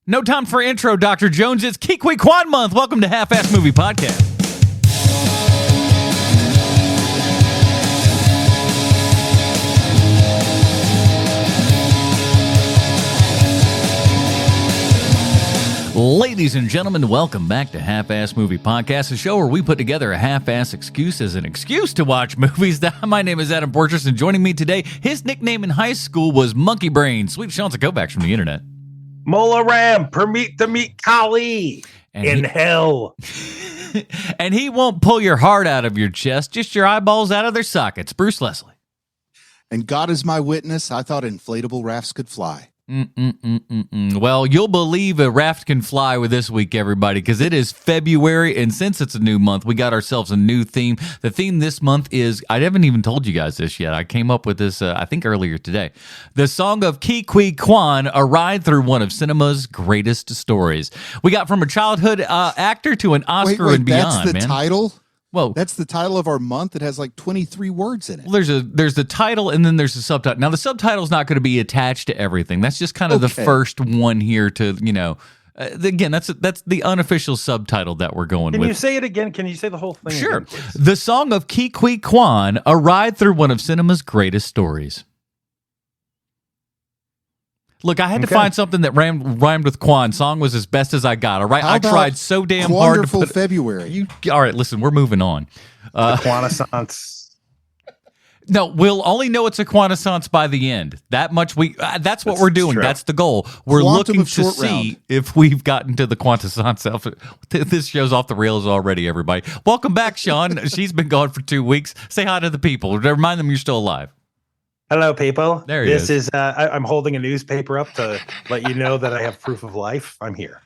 No time for intro, Dr. Jones. It's Huy Quan month. Welcome to Half-Ass Movie Podcast. Ladies and gentlemen, welcome back to Half-Ass Movie Podcast, a show where we put together a half-ass excuse as an excuse to watch movies. My name is Adam Portress, and joining me today, his nickname in high school was Monkey Brain. Sweet Sean's a go-backs from the internet. Mola Ram, permit to meet Kali in hell. And he won't pull your heart out of your chest, just your eyeballs out of their sockets. Bruce Leslie. And God is my witness, I thought inflatable rafts could fly. Well, you'll believe a raft can fly with this week, everybody, because it is February, and since it's a new month, we got ourselves a new theme. The theme this month is, I haven't even told you guys this yet. I came up with this, I think, earlier today. The song of Huy Quan, a ride through one of cinema's greatest stories. We got from a childhood actor to an Oscar and beyond, that's the title? Whoa. That's the title of our month. It has like 23 words in it. Well, there's the title and then there's the subtitle. Now, the subtitle's not going to be attached to everything. That's just kind of the first one here to, again, that's the unofficial subtitle that we're going with. Can you say it again? Can you say the whole thing Sure. again, please? The song of Huy Quan, a ride through one of cinema's greatest stories. Look, I had to find something that rhymed with Quan. Song was as best as I got, all right? I tried so damn hard to put February. All right, listen, we're moving on. The Quanaissance. No, we'll only know it's a Quanaissance by the end. That much that's what we're doing. True. That's the goal. We're looking to see if we've gotten to the Quanaissance. This show's off the rails already, everybody. Welcome back, Sean. She's been gone for 2 weeks. Say hi to the people. Remind them you're still alive. Hello, people. There he is. This is I'm holding a newspaper up to let you know that I have proof of life. I'm here.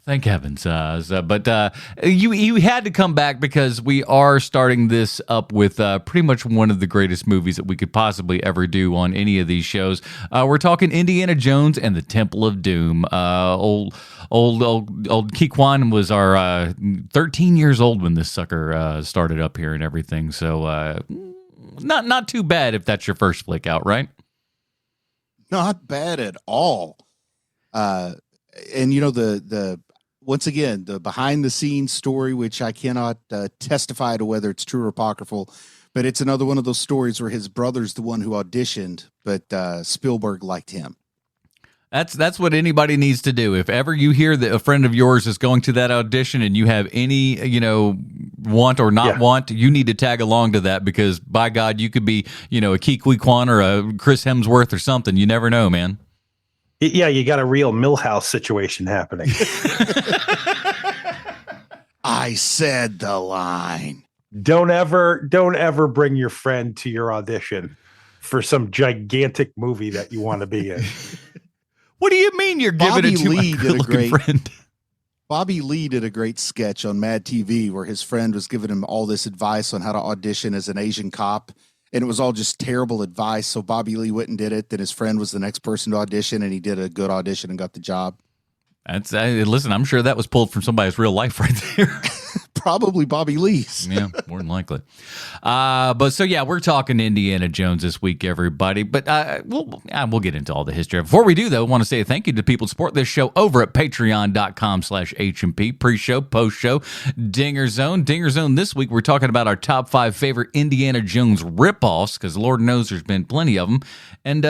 Thank heavens. But you had to come back because we are starting this up with pretty much one of the greatest movies that we could possibly ever do on any of these shows. We're talking Indiana Jones and the Temple of Doom. Old Huy Quan was our 13 years old when this sucker started up here and everything. So not too bad if that's your first flick out, right? Not bad at all. And the once again, the behind the scenes story, which I cannot testify to whether it's true or apocryphal, but it's another one of those stories where his brother's the one who auditioned, but Spielberg liked him. That's what anybody needs to do. If ever you hear that a friend of yours is going to that audition and you have any, want or not want, you need to tag along to that because, by God, you could be, a Huy Quan or a Chris Hemsworth or something. You never know, man. Yeah, you got a real Millhouse situation happening. I said the line. Don't ever bring your friend to your audition for some gigantic movie that you want to be in. What do you mean you're giving it to my good-looking friend? Bobby Lee did a great sketch on Mad TV where his friend was giving him all this advice on how to audition as an Asian cop, and it was all just terrible advice. So Bobby Lee went and did it. Then his friend was the next person to audition, and he did a good audition and got the job. Listen, I'm sure that was pulled from somebody's real life right there. Probably Bobby Lee's. Yeah, more than likely. We're talking Indiana Jones this week, everybody. But we'll get into all the history. Before we do, though, I want to say thank you to people who support this show over at patreon.com/HMP. Pre-show, post-show, Dinger Zone. Dinger Zone this week, we're talking about our top 5 favorite Indiana Jones ripoffs, because Lord knows there's been plenty of them. And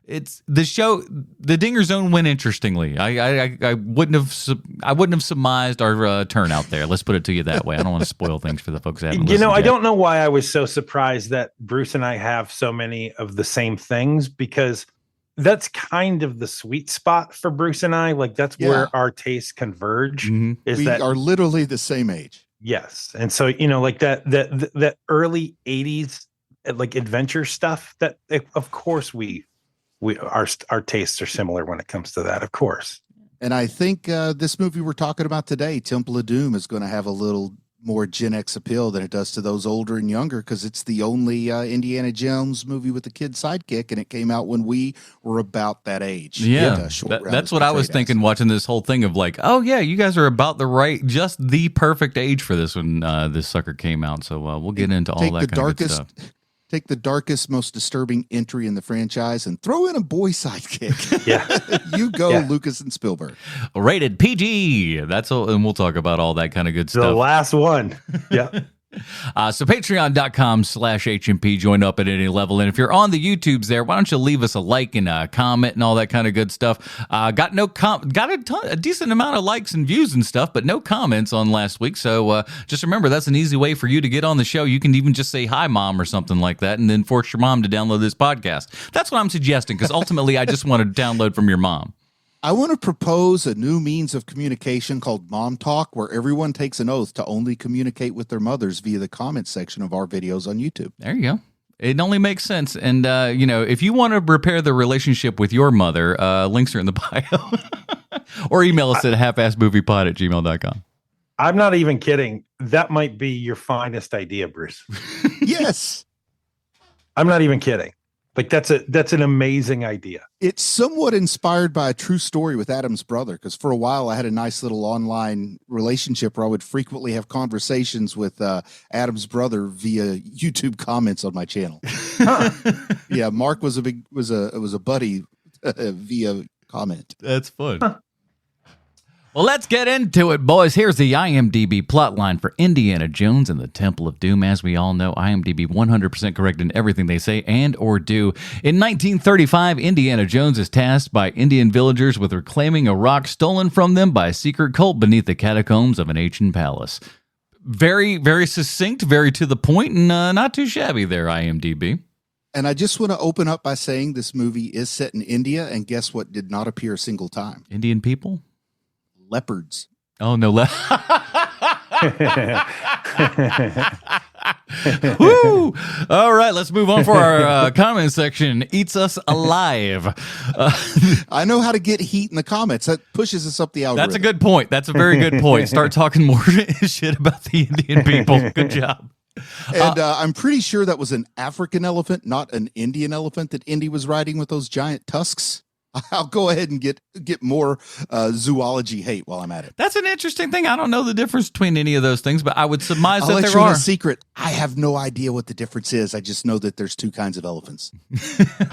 it's the show, the Dinger Zone went interestingly. I wouldn't have surmised our turnout there. Let's put it to you that way. I don't want to spoil things for the folks that haven't listened I yet. don't know why I was so surprised that Bruce and I have so many of the same things, because that's kind of the sweet spot for Bruce and I. Like that's where our tastes converge. Mm-hmm. We are literally the same age. Yes. And so, like that early 80s like adventure stuff, that of course our tastes are similar when it comes to that, of course. And I think this movie we're talking about today, Temple of Doom, is going to have a little more Gen X appeal than it does to those older and younger, because it's the only Indiana Jones movie with a kid sidekick, and it came out when we were about that age. Yeah, that's what I was thinking watching this whole thing of like, oh yeah, you guys are about just the perfect age for this when this sucker came out. So we'll get into all that kind of good stuff. take the darkest, most disturbing entry in the franchise and throw in a boy sidekick. Yeah. You go, Lucas and Spielberg. Rated PG. That's all, and we'll talk about all that kind of good stuff. The last one. Yeah. So patreon.com/HMP, join up at any level. And if you're on the YouTubes there, why don't you leave us a like and a comment and all that kind of good stuff. Got a decent amount of likes and views and stuff, but no comments on last week. So just remember, that's an easy way for you to get on the show. You can even just say hi, mom, or something like that, and then force your mom to download this podcast. That's what I'm suggesting, because ultimately I just want to download from your mom. I want to propose a new means of communication called Mom Talk, where everyone takes an oath to only communicate with their mothers via the comment section of our videos on YouTube. There you go. It only makes sense. And, if you want to repair the relationship with your mother, links are in the bio. Or email us at halfassmoviepod@gmail.com. I'm not even kidding. That might be your finest idea, Bruce. Yes. I'm not even kidding. Like, that's an amazing idea. It's somewhat inspired by a true story with Adam's brother, because for a while I had a nice little online relationship where I would frequently have conversations with Adam's brother via YouTube comments on my channel. Huh. Yeah, Mark was a buddy via comment. That's fun. Huh. Well, let's get into it, boys. Here's the IMDb plotline for Indiana Jones and the Temple of Doom. As we all know, IMDb 100% correct in everything they say and or do. In 1935, Indiana Jones is tasked by Indian villagers with reclaiming a rock stolen from them by a secret cult beneath the catacombs of an ancient palace. Very, very succinct, very to the point, and not too shabby there, IMDb. And I just want to open up by saying this movie is set in India, and guess what did not appear a single time? Indian people? Leopards. Oh, no. Woo! All right, let's move on for our comment section. Eats us alive. I know how to get heat in the comments. That pushes us up the algorithm. That's a good point. That's a very good point. Start talking more shit about the Indian people. Good job. And I'm pretty sure that was an African elephant, not an Indian elephant that Indy was riding with those giant tusks. I'll go ahead and get more zoology hate while I'm at it. That's an interesting thing. I don't know the difference between any of those things, but I would surmise I'll that let there you in are. a secret. I have no idea what the difference is. I just know that there's two kinds of elephants.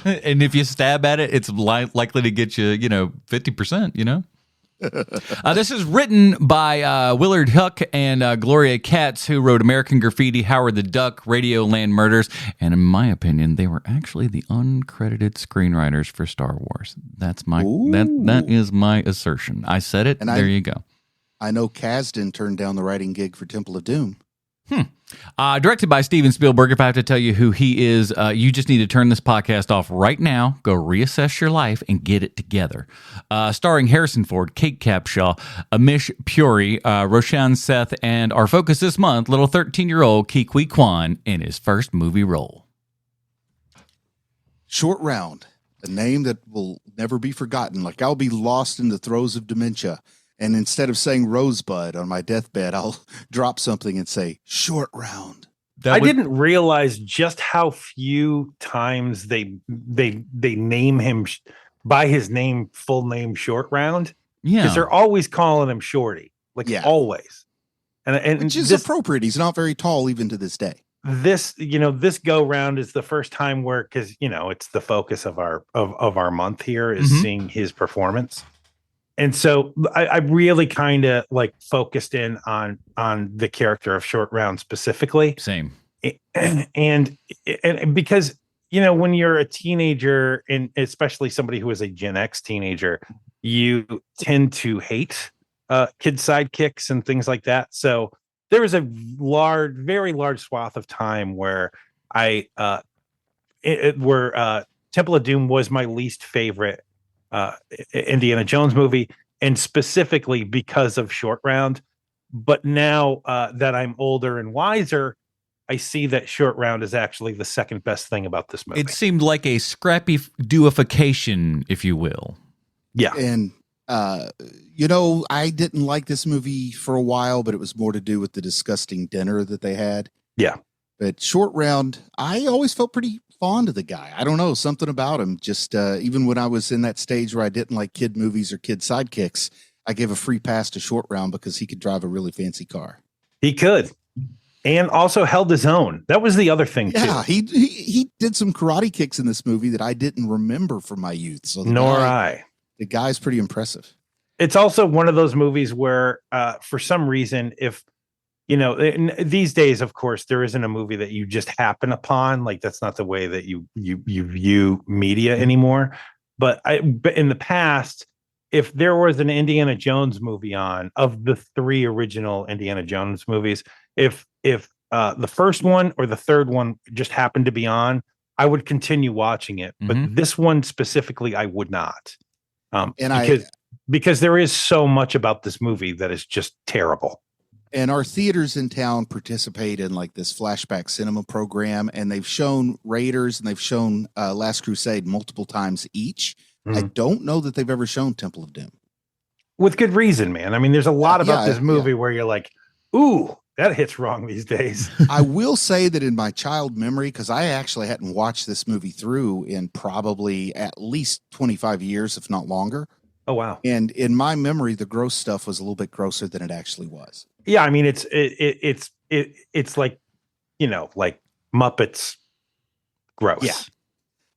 And if you stab at it, it's likely to get you, 50%, This is written by Willard Huck and Gloria Katz, who wrote American Graffiti, Howard the Duck, Radioland Murders, and in my opinion, they were actually the uncredited screenwriters for Star Wars. That is my assertion. I said it. And there you go. I know Kasdan turned down the writing gig for Temple of Doom. Directed by Steven Spielberg. If I have to tell you who he is, you just need to turn this podcast off right now, go reassess your life, and get it together. Starring Harrison Ford, Cate Capshaw, Amish Puri, Roshan Seth, and our focus this month, little 13-year-old Huy Quan in his first movie role. Short Round, a name that will never be forgotten. Like, I'll be lost in the throes of dementia. And instead of saying Rosebud on my deathbed, I'll drop something and say Short Round. I didn't realize just how few times they name him by his full name, Short Round. Yeah, because they're always calling him Shorty, always. And which is appropriate. He's not very tall even to this day. This go round is the first time where, because it's the focus of our month here is seeing his performance. And so I really kind of focused in on the character of Short Round specifically. Same. And because, when you're a teenager, and especially somebody who is a Gen X teenager, you tend to hate kid sidekicks and things like that. So there was a very large swath of time where Temple of Doom was my least favorite Indiana Jones movie, and specifically because of Short Round. But now that I'm older and wiser, I see that Short Round is actually the second best thing about this movie. It seemed like a scrappy deification, if you will. Yeah. And I didn't like this movie for a while, but it was more to do with the disgusting dinner that they had. Yeah. But Short Round, I always felt pretty fond of the guy. I don't know, something about him. Just even when I was in that stage where I didn't like kid movies or kid sidekicks, I gave a free pass to Short Round because he could drive a really fancy car. He could. And also held his own. That was the other thing too. Yeah, he did some karate kicks in this movie that I didn't remember from my youth. So the guy's pretty impressive. It's also one of those movies where, for some reason, if these days, of course, there isn't a movie that you just happen upon. Like that's not the way that you view media anymore. But in the past, if there was an Indiana Jones movie on, of the 3 original Indiana Jones movies, if the first one or the third one just happened to be on, I would continue watching it. But this one specifically, I would not. Because there is so much about this movie that is just terrible. And our theaters in town participate in like this flashback cinema program, and they've shown Raiders and they've shown Last Crusade multiple times each. I don't know that they've ever shown Temple of Doom. With good reason, man. I mean, there's a lot about this movie where you're like, ooh, that hits wrong these days. I will say that in my child memory, because I actually hadn't watched this movie through in probably at least 25 years, if not longer. Oh, wow. And in my memory, the gross stuff was a little bit grosser than it actually was. Yeah, I mean, it's like, like Muppets gross. Yeah.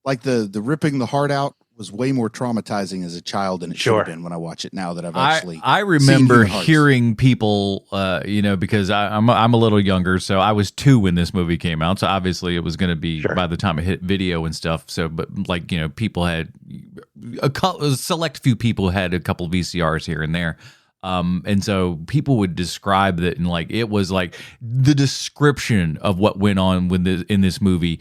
Like the ripping the heart out was way more traumatizing as a child than it should have been when I watch it now that I've actually I remember hearing people, because I'm a little younger, so I was 2 when this movie came out. So obviously it was going to be by the time it hit video and stuff. So, but like, people had a select few people had a couple VCRs here and there. And so people would describe that, and like it was like the description of what went on in this movie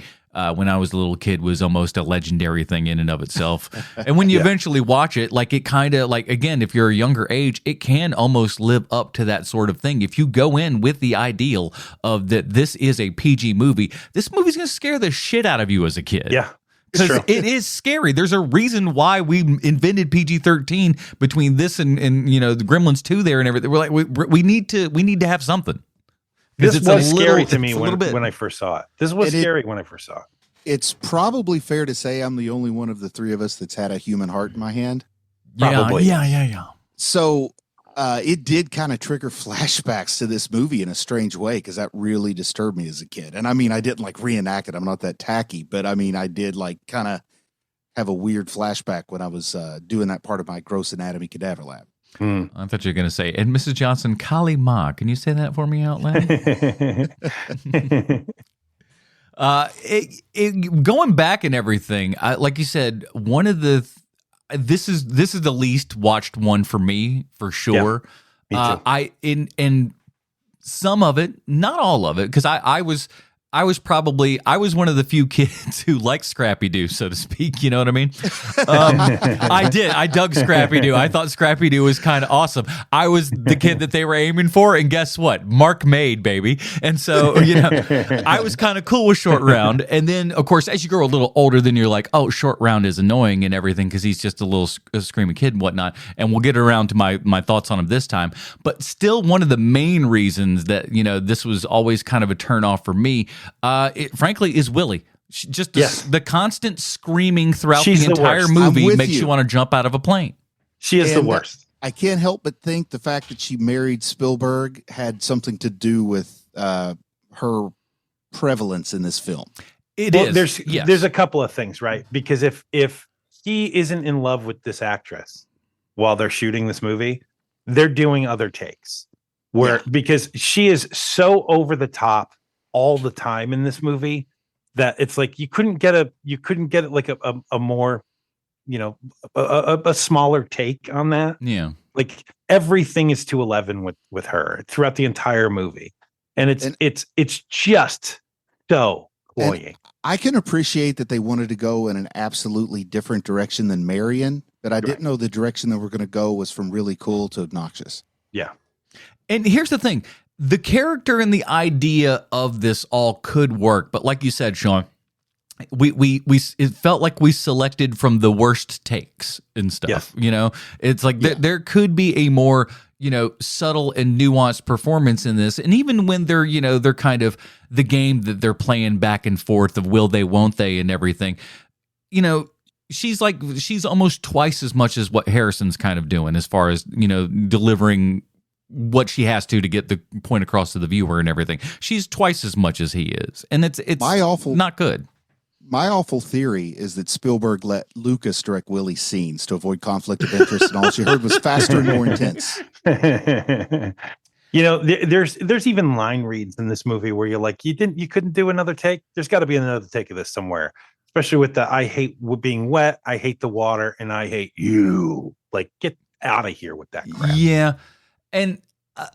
when I was a little kid was almost a legendary thing in and of itself. And when you eventually watch it, like it kind of like, again, if you're a younger age, it can almost live up to that sort of thing. If you go in with the ideal of that this is a PG movie, this movie's going to scare the shit out of you as a kid. Yeah. Because it is scary. There's a reason why we invented PG-13 between this and the Gremlins 2 there and everything. We're like, we need to have something. This was scary to me when I first saw it. This was scary when I first saw it. It's probably fair to say I'm the only one of the 3 of us that's had a human heart in my hand. Probably. Yeah. So it did kind of trigger flashbacks to this movie in a strange way, because that really disturbed me as a kid. And I mean, I didn't like reenact it. I'm not that tacky, but I mean, I did like kind of have a weird flashback when I was doing that part of my gross anatomy cadaver lab. I thought you were going to say, and Mrs. Johnson, Kali Ma. Can you say that for me out loud? Going back and everything, like you said, one of the this is the least watched one for me, for sure. Yeah, me too. In some of it, not all of it, because I was one of the few kids who liked Scrappy Doo, so to speak. You know what I mean? I dug Scrappy Doo. I thought Scrappy Doo was kind of awesome. I was the kid that they were aiming for, and guess what? Mark made, baby. And so, I was kind of cool with Short Round. And then, of course, as you grow a little older, then you're like, oh, Short Round is annoying and everything because he's just a little screaming kid and whatnot. And we'll get around to my thoughts on him this time. But still, one of the main reasons that, this was always kind of a turnoff for me, it frankly is Willie. Just the constant screaming throughout the entire movie makes you want to jump out of a plane. She is the worst. I can't help but think the fact that she married Spielberg had something to do with her prevalence in this film. There's a couple of things, right? Because if he isn't in love with this actress while they're shooting this movie, they're doing other takes because she is so over the top all the time in this movie that it's like you couldn't get it like a more a smaller take on that. Yeah, like everything is 211 with her throughout the entire movie, and it's just so cloying. I can appreciate that they wanted to go in an absolutely different direction than Marion, but I didn't know the direction that we're going to go was from really cool to obnoxious. Yeah, and here's the thing. The character and the idea of this all could work, but like you said, Sean, it felt like we selected from the worst takes and stuff. Yes. It's like there could be a more subtle and nuanced performance in this, and even when they're they're kind of the game that they're playing back and forth of will they, won't they, and everything. She's almost twice as much as what Harrison's kind of doing as far as delivering what she has to get the point across to the viewer and everything. She's twice as much as he is, and it's not good. My awful theory is that Spielberg let Lucas direct Willie's scenes to avoid conflict of interest, and all she heard was faster and more intense. You know, there's even line reads in this movie where you're like, you couldn't do another take. There's got to be another take of this somewhere, especially with the I hate being wet, I hate the water, and I hate you. Like, get out of here with that crap. Yeah, and.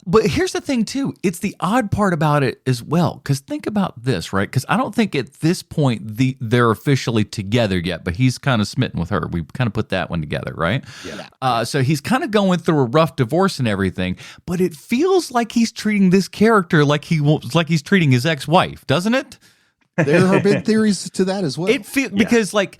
But here's the thing, too. It's the odd part about it as well. Because think about this, right? Because I don't think at this point they're officially together yet, but he's kind of smitten with her. We kind of put that one together, right? Yeah. So he's kind of going through a rough divorce and everything, but it feels like he's treating this character like he's treating his ex-wife, doesn't it? There have been theories to that as well. Because like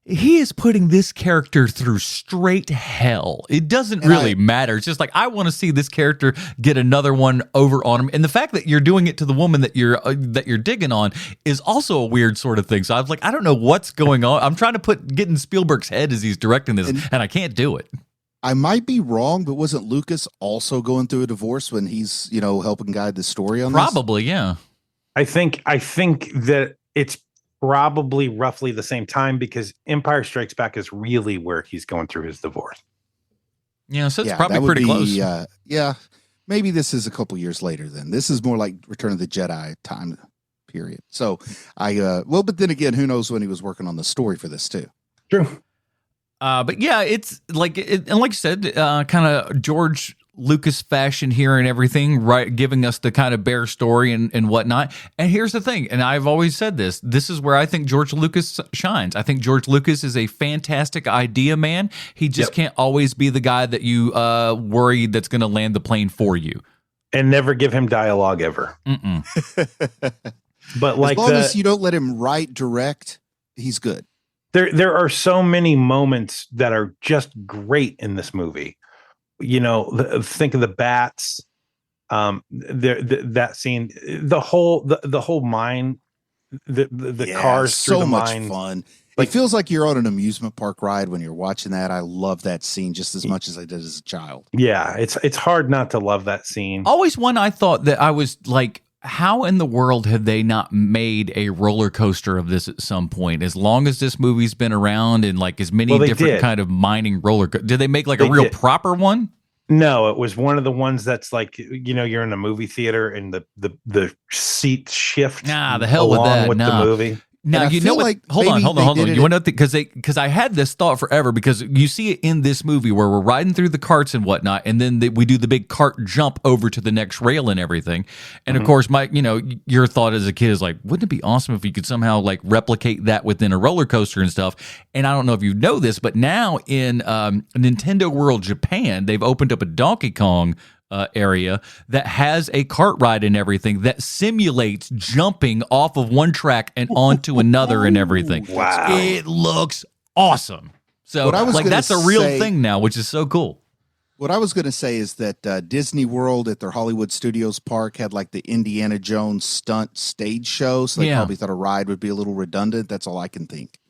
he is putting this character through straight hell. It doesn't matter. It's just like, I want to see this character get another one over on him. And the fact that you're doing it to the woman that you're digging on is also a weird sort of thing. So I was like, I don't know what's going on. I'm trying to get in Spielberg's head as he's directing this, and I can't do it. I might be wrong, but wasn't Lucas also going through a divorce when he's, helping guide the story on this? Probably, yeah. I think that it's probably roughly the same time, because Empire Strikes Back is really where he's going through his divorce. Yeah, so it's probably pretty close. Yeah, maybe this is a couple years later then. This is more like Return of the Jedi time period. So but then again, who knows when he was working on the story for this too. True. But yeah, it's like, and like you said, kind of George Lucas fashion here and everything, right? Giving us the kind of bare story and whatnot. And here's the thing, and I've always said this is where I think George Lucas shines. I think George Lucas is a fantastic idea man. He just can't always be the guy that you worry that's going to land the plane for you. And never give him dialogue ever. But like, as long as you don't let him write direct, he's good. There are so many moments that are just great in this movie. Think of the bats, that scene, the whole mine, the cars so through the much mine. Fun. It feels like you're on an amusement park ride when you're watching that. I love that scene just as much as I did as a child. Yeah, it's hard not to love that scene. Always one I thought that I was like, how in the world have they not made a roller coaster of this at some point? As long as this movie's been around, and like as many different kind of mining roller coasters, did they make like a real proper one? No, it was one of the ones that's like, you're in a movie theater and the seats shift. Nah, the hell with that. With the movie. Now, you know what? Like hold on. You want to think, because I had this thought forever, because you see it in this movie where we're riding through the carts and whatnot, and then we do the big cart jump over to the next rail and everything. And of course, your thought as a kid is like, wouldn't it be awesome if you could somehow like replicate that within a roller coaster and stuff? And I don't know if you know this, but now in Nintendo World Japan, they've opened up a Donkey Kong area that has a cart ride and everything that simulates jumping off of one track and onto another and everything. Wow. It looks awesome. So that's a real thing now, which is so cool. What I was going to say is that Disney World at their Hollywood Studios park had like the Indiana Jones stunt stage show. So they probably thought a ride would be a little redundant. That's all I can think.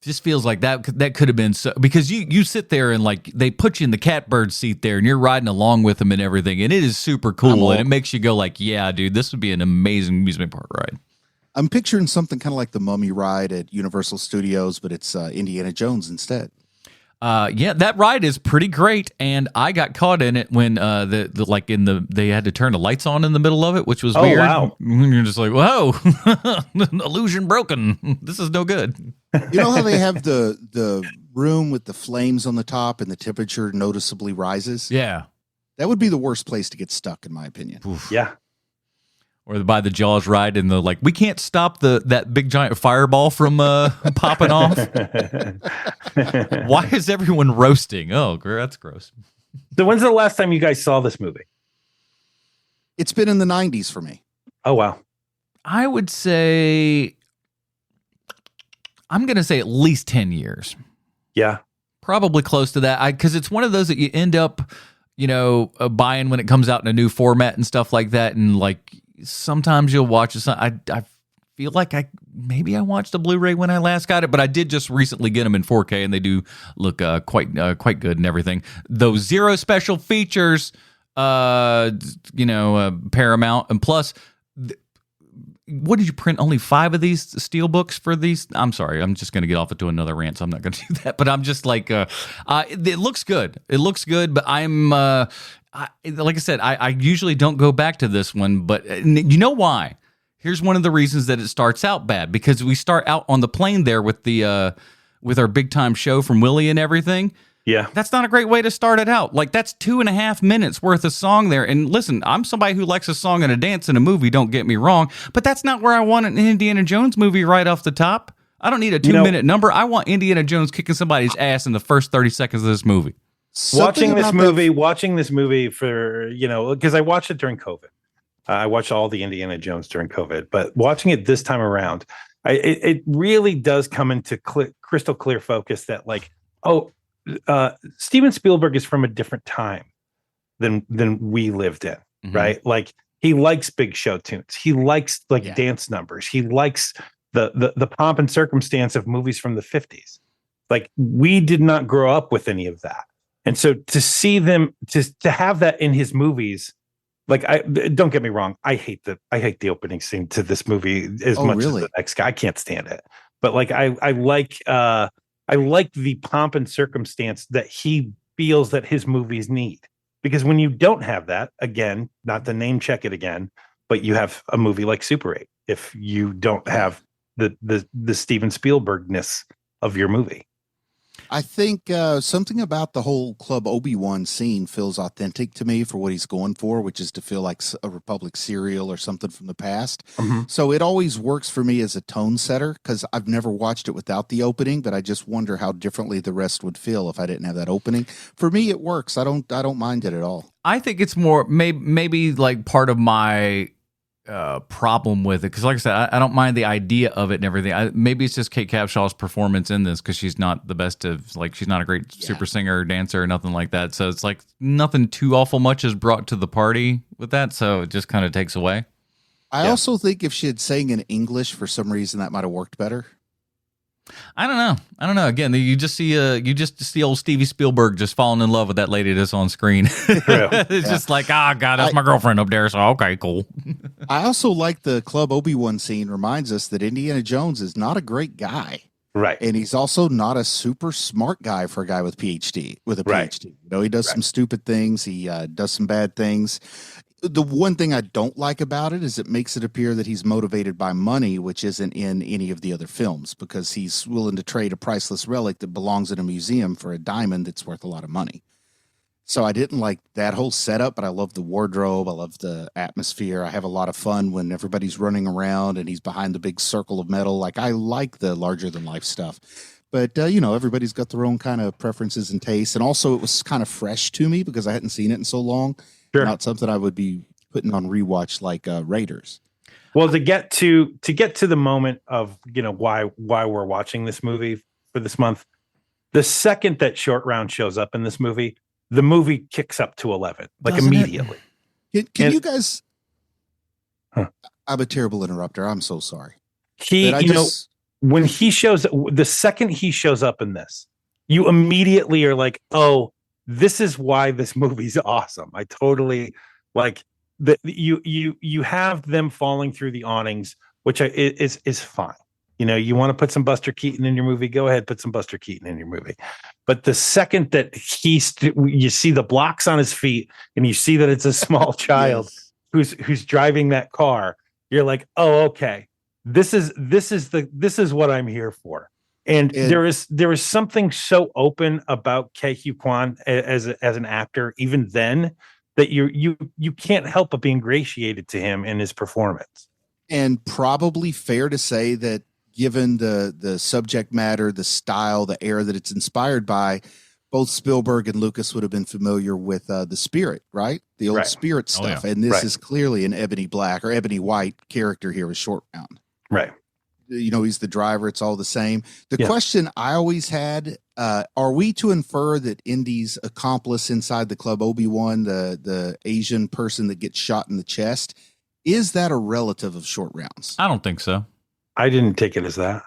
Just feels like that could have been so, because you sit there and like they put you in the catbird seat there and you're riding along with them and everything, and it is super cool, and it makes you go like, yeah, dude, this would be an amazing amusement park ride. I'm picturing something kind of like the Mummy ride at Universal Studios, but it's Indiana Jones instead. Yeah, that ride is pretty great, and I got caught in it when they had to turn the lights on in the middle of it, which was weird. Wow. You're just like, whoa, illusion broken. This is no good. You know how they have the room with the flames on the top and the temperature noticeably rises? Yeah. That would be the worst place to get stuck, in my opinion. Oof. Yeah. Or by the Jaws ride, and we can't stop that big giant fireball from popping off. Why is everyone roasting? Oh, that's gross. So when's the last time you guys saw this movie? It's been in the 90s for me. Oh, wow. I would say, I'm going to say at least 10 years. Yeah. Probably close to that. Because it's one of those that you end up, buying when it comes out in a new format and stuff like that. And like, sometimes you'll watch it. I feel like I watched the Blu-ray when I last got it, but I did just recently get them in 4K, and they do look quite good and everything. Those zero special features Paramount, and plus, what did you print? Only 5 of these steel books for these? I'm sorry, I'm just going to get off into another rant, so I'm not going to do that. But I'm just like, it looks good. It looks good, but like I said, I usually don't go back to this one, but you know why? Here's one of the reasons that it starts out bad, because we start out on the plane there with with our big time show from Willie and everything. Yeah. That's not a great way to start it out. Like, that's 2.5 minutes worth of song there. And listen, I'm somebody who likes a song and a dance in a movie, don't get me wrong, but that's not where I want an Indiana Jones movie right off the top. I don't need a 2-minute number. I want Indiana Jones kicking somebody's ass in the first 30 seconds of this movie. Watching this movie for, because I watched it during COVID. I watched all the Indiana Jones during COVID, but watching it this time around, it really does come into crystal clear focus that, like, Steven Spielberg is from a different time than we lived in, right? Like, he likes big show tunes. He likes dance numbers. He likes the pomp and circumstance of movies from the 50s. Like, we did not grow up with any of that. And so to see them to have that in his movies, like, don't get me wrong, I hate the opening scene to this movie as much as the next guy. I can't stand it. But like, I like the pomp and circumstance that he feels that his movies need. Because when you don't have that, again, not to name check it again, but you have a movie like Super 8, if you don't have the Steven Spielberg-ness of your movie. I think something about the whole Club Obi-Wan scene feels authentic to me for what he's going for, which is to feel like a Republic serial or something from the past. So it always works for me as a tone setter, because I've never watched it without the opening, but I just wonder how differently the rest would feel if I didn't have that opening. For me, it works. I don't mind it at all. I think it's more maybe like part of my problem with it, because like I said, I don't mind the idea of it and everything. Maybe it's just Cate Capshaw's performance in this, because she's not the best of, like, she's not a great super singer or dancer or nothing like that, so it's like nothing too awful much is brought to the party with that, so it just kind of takes away. I also think if she had sang in English for some reason, that might have worked better. I don't know. Again, you just see old Stevie Spielberg just falling in love with that lady that's on screen. It's just like, God, that's my girlfriend up there. So, okay, cool. I also like the Club Obi-Wan scene reminds us that Indiana Jones is not a great guy. Right. And he's also not a super smart guy for a guy with a PhD. He does some stupid things. He does some bad things. The one thing I don't like about it is it makes it appear that he's motivated by money, which isn't in any of the other films, because he's willing to trade a priceless relic that belongs in a museum for a diamond that's worth a lot of money. So I didn't like that whole setup, but I love the wardrobe. I love the atmosphere. I have a lot of fun when everybody's running around and he's behind the big circle of metal. Like, I like the larger than life stuff. But, everybody's got their own kind of preferences and tastes. And also it was kind of fresh to me because I hadn't seen it in so long. Sure. Not something I would be putting on rewatch like Raiders. Well, to get to the moment of, why we're watching this movie for this month, the second that Short Round shows up in this movie, the movie kicks up to 11, like, doesn't immediately. Can you guys? I'm a terrible interrupter. I'm so sorry. When he shows, the second he shows up in this, you immediately are like, oh, this is why this movie's awesome. I totally like that. You have them falling through the awnings, which is fine. You want to put some Buster Keaton in your movie, go ahead, put some Buster Keaton in your movie. But the second that you see the blocks on his feet and you see that it's a small child who's driving that car, you're like, oh, okay, this is what I'm here for. And there is something so open about Huy Quan as an actor, even then, that you can't help but be ingratiated to him in his performance. And probably fair to say that, given the subject matter, the style, the era that it's inspired by, both Spielberg and Lucas would have been familiar with the Spirit, right? The old Spirit stuff. Oh, yeah. And this is clearly an Ebony Black or Ebony White character here with Short Round. Right. He's the driver. It's all the same. The question I always had, are we to infer that Indy's accomplice inside the Club Obi-Wan, the Asian person that gets shot in the chest, is that a relative of Short Round's? I don't think so. I didn't take it as that.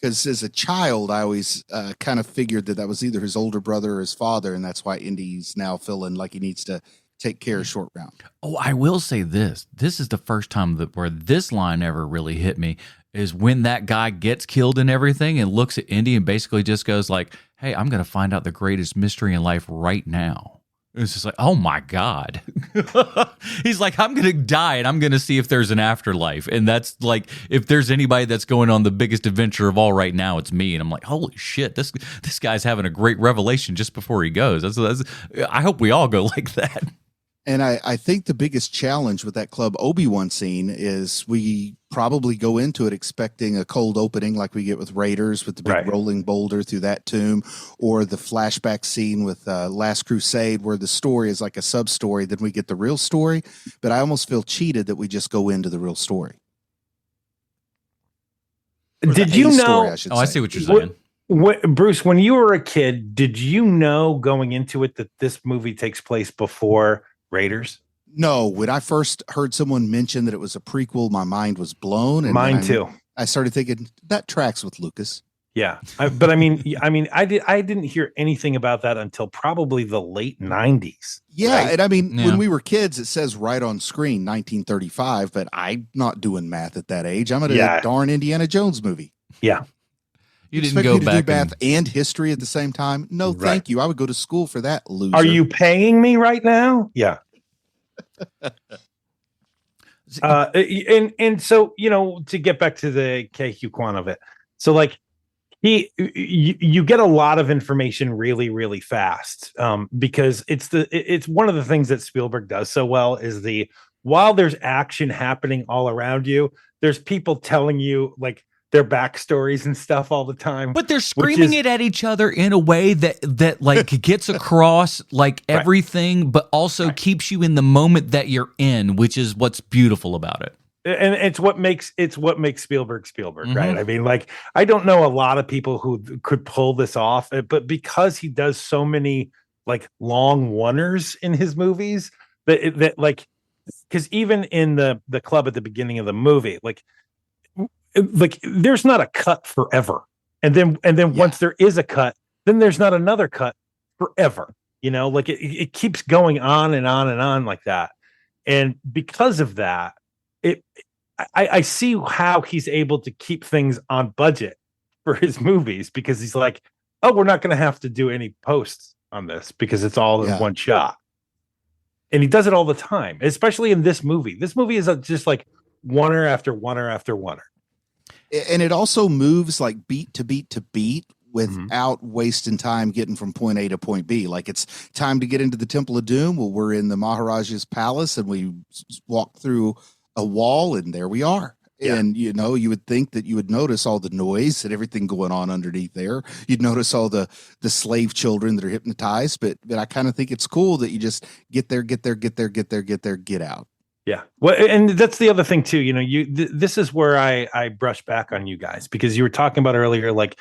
Because as a child, I always kind of figured that was either his older brother or his father, and that's why Indy's now feeling like he needs to take care of short round. Oh, I will say this. This is the first time where this line ever really hit me, is when that guy gets killed and everything and looks at Indy and basically just goes like, hey, I'm going to find out the greatest mystery in life right now. It's just like, oh my God. He's like, I'm going to die and I'm going to see if there's an afterlife. And that's like, if there's anybody that's going on the biggest adventure of all right now, it's me. And I'm like, holy shit, this guy's having a great revelation just before he goes. I hope we all go like that. And I think the biggest challenge with that Club Obi-Wan scene is we probably go into it expecting a cold opening like we get with Raiders with the big rolling boulder through that tomb, or the flashback scene with Last Crusade where the story is like a sub-story, then we get the real story. But I almost feel cheated that we just go into the real story. Did you know? I see what you're saying. Bruce, when you were a kid, did you know going into it that this movie takes place before Raiders? No, when I first heard someone mention that it was a prequel, my mind was blown. And mine too. I started thinking that tracks with Lucas. Yeah, but I didn't hear anything about that until probably the late 90s. Yeah, right? and when we were kids, it says right on screen 1935, but I'm not doing math at that age. I'm at a darn Indiana Jones movie. Yeah. You didn't go back do math and history at the same time? No, thank you. I would go to school for that, loser. Are you paying me right now? Yeah. And so, to get back to the Huy Quan of it. So like you get a lot of information really, really fast. Because it's one of the things that Spielberg does so well is while there's action happening all around you, there's people telling you like their backstories and stuff all the time. But they're screaming it at each other in a way that like gets across like everything, but also keeps you in the moment that you're in, which is what's beautiful about it. And it's what makes Spielberg, right? I mean, like, I don't know a lot of people who could pull this off, but because he does so many like long oneers in his movies that like, because even in the club at the beginning of the movie, like there's not a cut forever, and then once there is a cut, then there's not another cut forever. Like it keeps going on and on and on like that, and because of that, I see how he's able to keep things on budget for his movies, because he's like, oh, we're not going to have to do any posts on this because it's all in one shot, and he does it all the time, especially in this movie. This movie is just like oneer after oneer after oneer. And it also moves like beat to beat to beat without wasting time getting from point A to point B. Like it's time to get into the Temple of Doom. Well, we're in the Maharaja's palace and we walk through a wall and there we are. Yeah. And, you would think that you would notice all the noise and everything going on underneath there. You'd notice all the slave children that are hypnotized. But I kind of think it's cool that you just get there, get out. Yeah. Well, and that's the other thing too. This is where I brush back on you guys, because you were talking about earlier, like,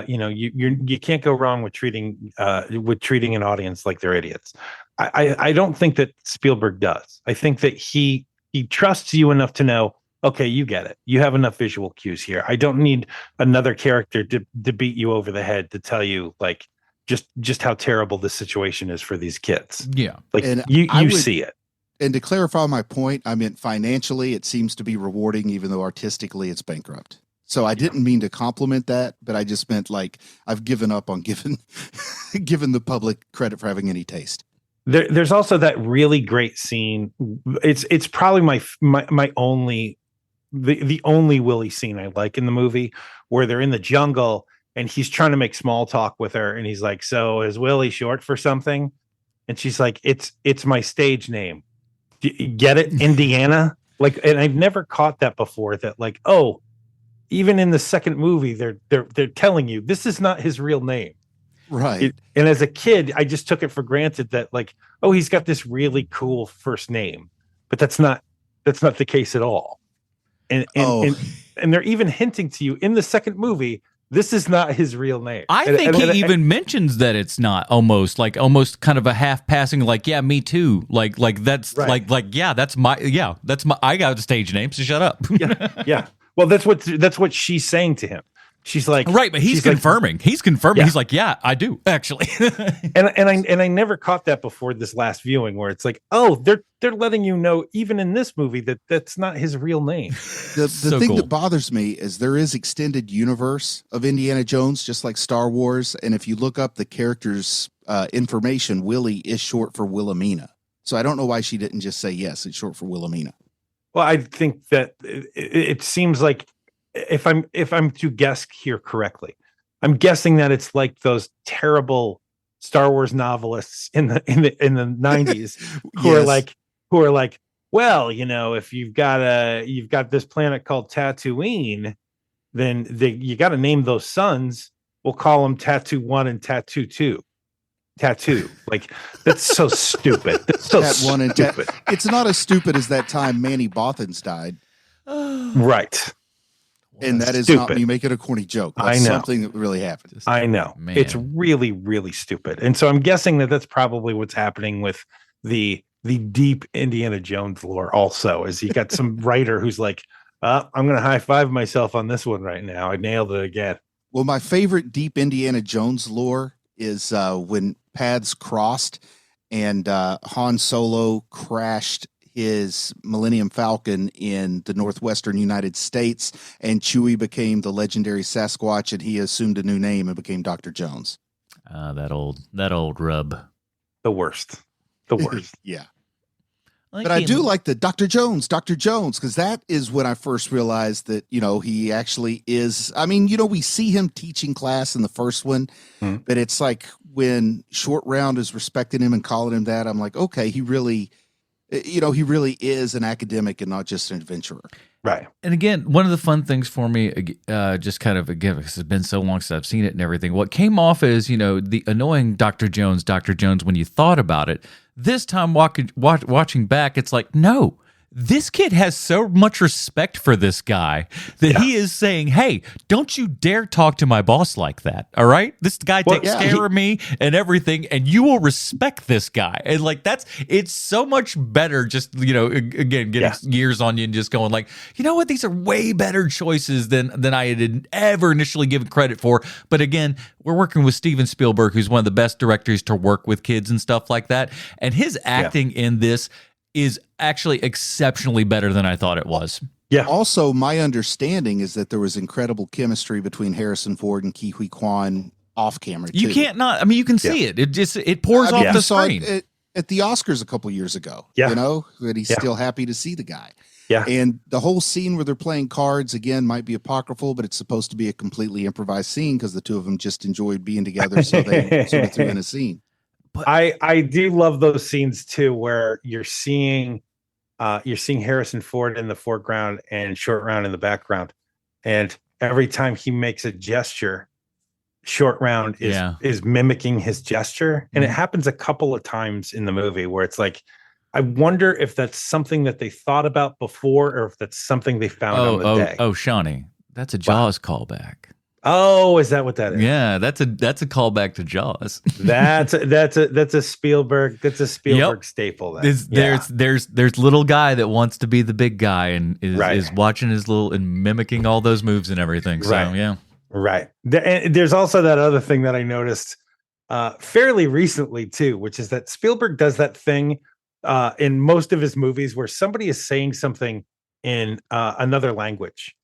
you can't go wrong with treating an audience like they're idiots. I don't think that Spielberg does. I think that he trusts you enough to know, okay, you get it. You have enough visual cues here. I don't need another character to beat you over the head to tell you like just how terrible this situation is for these kids. Yeah. Like you see it. And to clarify my point, I meant financially, it seems to be rewarding, even though artistically it's bankrupt. So I didn't mean to compliment that, but I just meant like I've given up on giving the public credit for having any taste. There's also that really great scene. It's probably my only the only Willie scene I like in the movie, where they're in the jungle and he's trying to make small talk with her, and he's like, "So is Willie short for something?" And she's like, "It's my stage name." Get it? Indiana? Like, and I've never caught that before, that like, oh, even in the second movie, they're telling you this is not his real name. Right. And as a kid, I just took it for granted that like, oh, he's got this really cool first name, but that's not the case at all. And they're even hinting to you in the second movie, this is not his real name. I think he even mentions that it's not, almost kind of a half passing, like, yeah, me too. Like that's that's my I got a stage name, so shut up. Yeah. Well, that's what she's saying to him. She's like, right, but he's confirming. He's confirming. Yeah. He's like, yeah, I do actually. and I never caught that before this last viewing, where it's like, oh, they're letting you know even in this movie that that's not his real name. The thing that bothers me is there is extended universe of Indiana Jones, just like Star Wars. And if you look up the character's information, Willie is short for Wilhelmina. So I don't know why she didn't just say yes, it's short for Wilhelmina. Well, I think that it seems like, if I'm to guess here correctly, I'm guessing that it's like those terrible Star Wars novelists in the 90s who are like, well, you know, if you've got this planet called Tatooine, then you got to name those sons. We'll call them Tattoo 1 and Tattoo 2. Tattoo, like, that's so stupid. That's so stupid. It's not as stupid as that time Manny Bothans died. Right. And that is stupid. Not me making a corny joke. That's something that really happened. I know. Man. It's really, really stupid. And so I'm guessing that that's probably what's happening with the deep Indiana Jones lore also, is you got some writer who's like, I'm going to high five myself on this one right now. I nailed it again. Well, my favorite deep Indiana Jones lore is when paths crossed and Han Solo crashed his Millennium Falcon in the northwestern United States, and Chewie became the legendary Sasquatch, and he assumed a new name and became Dr. Jones. That old rub. The worst. Yeah. But I do like the Dr. Jones, because that is when I first realized that, you know, he actually is. I mean, you know, we see him teaching class in the first one, but it's like when Short Round is respecting him and calling him that, I'm like, okay, he really is an academic and not just an adventurer. Right. And again, one of the fun things for me, just kind of, again, because it's been so long since I've seen it and everything, what came off as, you know, the annoying Dr. Jones when you thought about it. This time watching back, it's like, no, this kid has so much respect for this guy that he is saying, hey, don't you dare talk to my boss like that. All right. This guy takes care of me and everything, and you will respect this guy. And like, it's so much better. Just, you know, again, getting years on you and just going like, you know what? These are way better choices than I had ever initially given credit for. But again, we're working with Steven Spielberg, who's one of the best directors to work with kids and stuff like that. And his acting in this is actually exceptionally better than I thought it was. Yeah. Also, my understanding is that there was incredible chemistry between Harrison Ford and Huy Quan off camera too. You can't not. I mean, you can see it. It pours off the screen. At the Oscars a couple years ago. Yeah. You know, that he's still happy to see the guy. Yeah. And the whole scene where they're playing cards, again, might be apocryphal, but it's supposed to be a completely improvised scene because the two of them just enjoyed being together, so they sort of threw in a scene. But I do love those scenes too, where you're seeing Harrison Ford in the foreground and Short Round in the background, and every time he makes a gesture, Short Round is mimicking his gesture, and it happens a couple of times in the movie where it's like, I wonder if that's something that they thought about before, or if that's something they found on the day. Oh, Shawnee, that's a Jaws callback. Oh, is that what that is? Yeah, that's a callback to Jaws. that's a Spielberg. That's a Spielberg staple. There's little guy that wants to be the big guy and is watching his little and mimicking all those moves and everything. So yeah, right. And there's also that other thing that I noticed fairly recently too, which is that Spielberg does that thing in most of his movies where somebody is saying something in another language.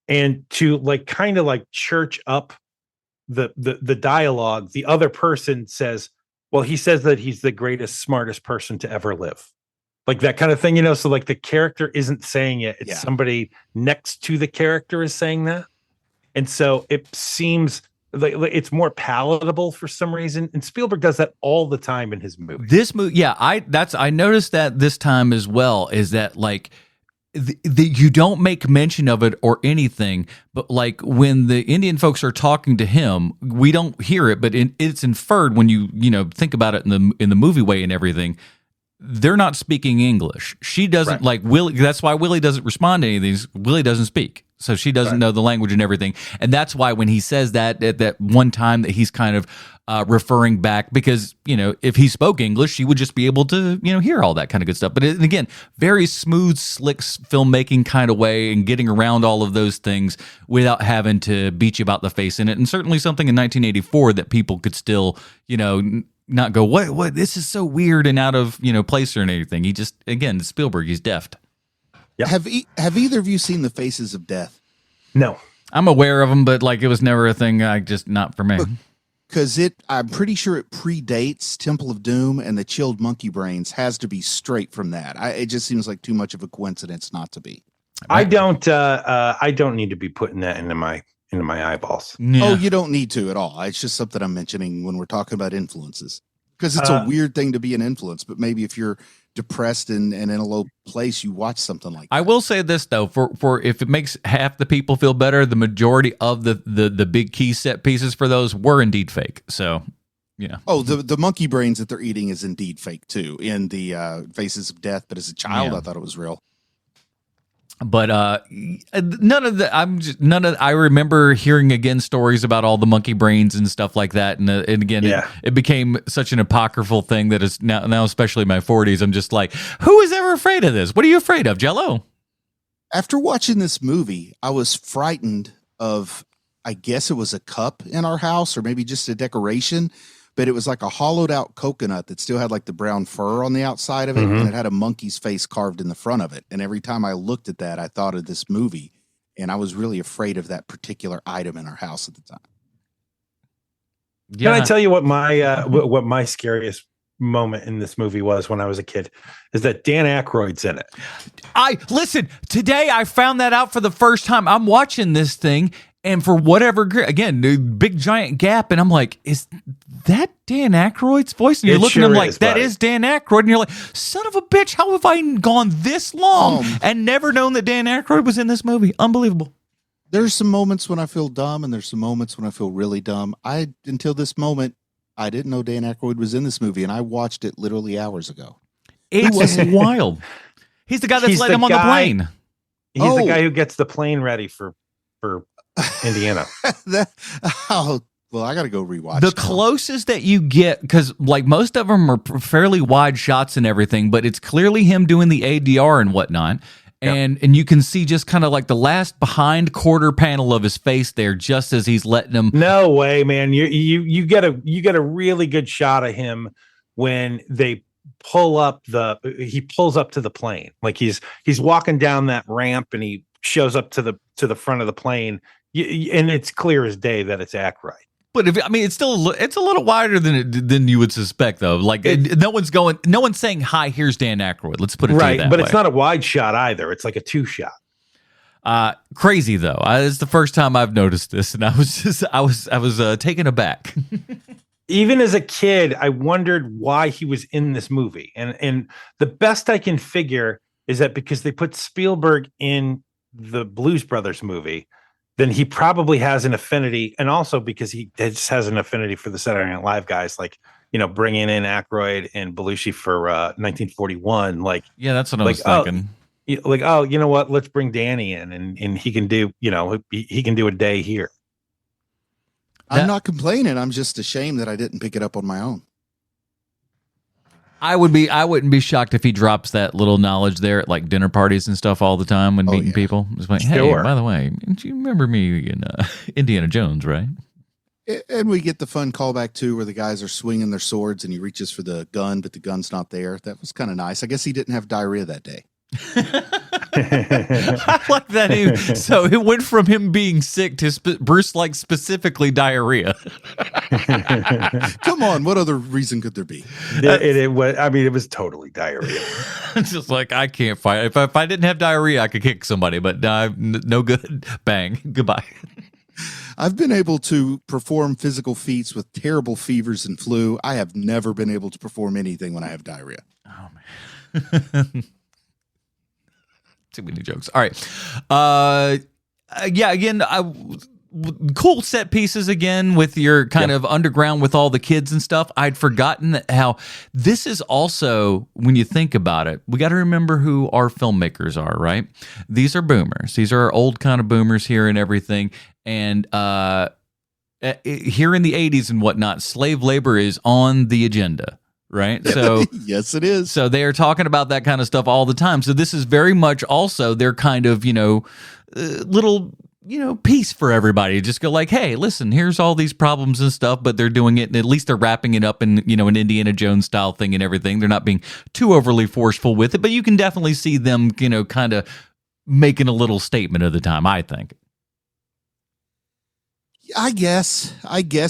And to like kind of like church up the dialogue, the other person says, well, he says that he's the greatest, smartest person to ever live. Like that kind of thing, you know? So like the character isn't saying it. It's somebody next to the character is saying that. And so it seems like it's more palatable for some reason. And Spielberg does that all the time in his movies. This movie, I noticed that this time as well, is that like, you don't make mention of it or anything, but like when the Indian folks are talking to him, we don't hear it, but it's inferred when you think about it in the movie way and everything. They're not speaking English. She doesn't like Willie. That's why Willie doesn't respond to any of these. Willie doesn't speak. So she doesn't know the language and everything. And that's why when he says that at that one time that he's kind of referring back, because, if he spoke English, she would just be able to, hear all that kind of good stuff. But again, very smooth, slick filmmaking kind of way and getting around all of those things without having to beat you about the face in it. And certainly something in 1984 that people could still, not go, what, this is so weird and out of, place or anything. He just, again, Spielberg, he's deft. Yep. Have either of you seen The Faces of Death? No. I'm aware of them, but it was never a thing. Just not for me. Because I'm pretty sure it predates Temple of Doom, and the chilled monkey brains has to be straight from that. It just seems like too much of a coincidence not to be. I don't need to be putting that into my eyeballs. Yeah. Oh, you don't need to at all. It's just something I'm mentioning when we're talking about influences, because it's a weird thing to be an influence. But maybe if you're depressed and in a low place, you watch something like that. I will say this though, for if it makes half the people feel better, the majority of the big key set pieces for those were indeed fake. So, Oh, the monkey brains that they're eating is indeed fake too in the Faces of Death. But as a child, I thought it was real. But none of the I remember hearing again stories about all the monkey brains and stuff like that, and again it became such an apocryphal thing that is now especially in my 40s, I'm just like, who is ever afraid of this? What are you afraid of, Jello? After watching this movie, I was frightened of, I guess it was a cup in our house or maybe just a decoration, but it was like a hollowed out coconut that still had like the brown fur on the outside of it. And it had a monkey's face carved in the front of it. And every time I looked at that, I thought of this movie, and I was really afraid of that particular item in our house at the time. Yeah. Can I tell you what my scariest moment in this movie was when I was a kid? Is that Dan Aykroyd's in it. Listen, today I found that out for the first time. I'm watching this thing, and for whatever, again, the big giant gap, and I'm like, is that Dan Aykroyd's voice? And you're looking at him like, that is Dan Aykroyd. And you're like, son of a bitch, how have I gone this long and never known that Dan Aykroyd was in this movie? Unbelievable. There's some moments when I feel dumb, and there's some moments when I feel really dumb. Until this moment, I didn't know Dan Aykroyd was in this movie, and I watched it literally hours ago. It's wild. He's the guy that's letting him on the plane. He's the guy who gets the plane ready for Indiana. Well, I got to go rewatch. The closest that you get, because most of them are fairly wide shots and everything, but it's clearly him doing the ADR and whatnot. And you can see just kind of the last behind quarter panel of his face there, just as he's letting him. No way, man! You get a really good shot of him when they he pulls up to the plane, like he's walking down that ramp, and he shows up to the front of the plane, and it's clear as day that it's Aykroyd. But it's a little wider than you would suspect, though. No one's saying, "Hi, here's Dan Aykroyd." Let's put it right, that but way. It's not a wide shot either. It's like a 2-shot. Crazy though. It's the first time I've noticed this, and I was taken aback. Even as a kid, I wondered why he was in this movie, and the best I can figure is that because they put Spielberg in the Blues Brothers movie, then he probably has an affinity, and also because he just has an affinity for the Saturday Night Live guys, bringing in Aykroyd and Belushi for 1941. That's what I was thinking. You know what? Let's bring Danny in, and he can do, he can do a day here. I'm not complaining. I'm just ashamed that I didn't pick it up on my own. I wouldn't be shocked if he drops that little knowledge there at dinner parties and stuff all the time when meeting people. It's like, hey, by the way, do you remember me in Indiana Jones, right? And we get the fun callback too, where the guys are swinging their swords and he reaches for the gun, but the gun's not there. That was kind of nice. I guess he didn't have diarrhea that day. I like that. So it went from him being sick to Bruce specifically diarrhea. Come on, what other reason could there be? It was totally diarrhea. It's just I can't fight. If I didn't have diarrhea, I could kick somebody, but no good. Bang, goodbye. I've been able to perform physical feats with terrible fevers and flu. I have never been able to perform anything when I have diarrhea. Oh man. Too many jokes. All right. Again, cool set pieces again with your kind of underground with all the kids and stuff. I'd forgotten how this is also, when you think about it, we got to remember who our filmmakers are, right? These are boomers. These are old kind of boomers here and everything. And here in the 80s and whatnot, slave labor is on the agenda. Right. So yes, it is. So they are talking about that kind of stuff all the time. So this is very much also their kind of, little, piece for everybody. Just go like, hey, listen, here's all these problems and stuff, but they're doing it. And at least they're wrapping it up in, an Indiana Jones style thing and everything. They're not being too overly forceful with it, but you can definitely see them, kind of making a little statement of the time, I think. I guess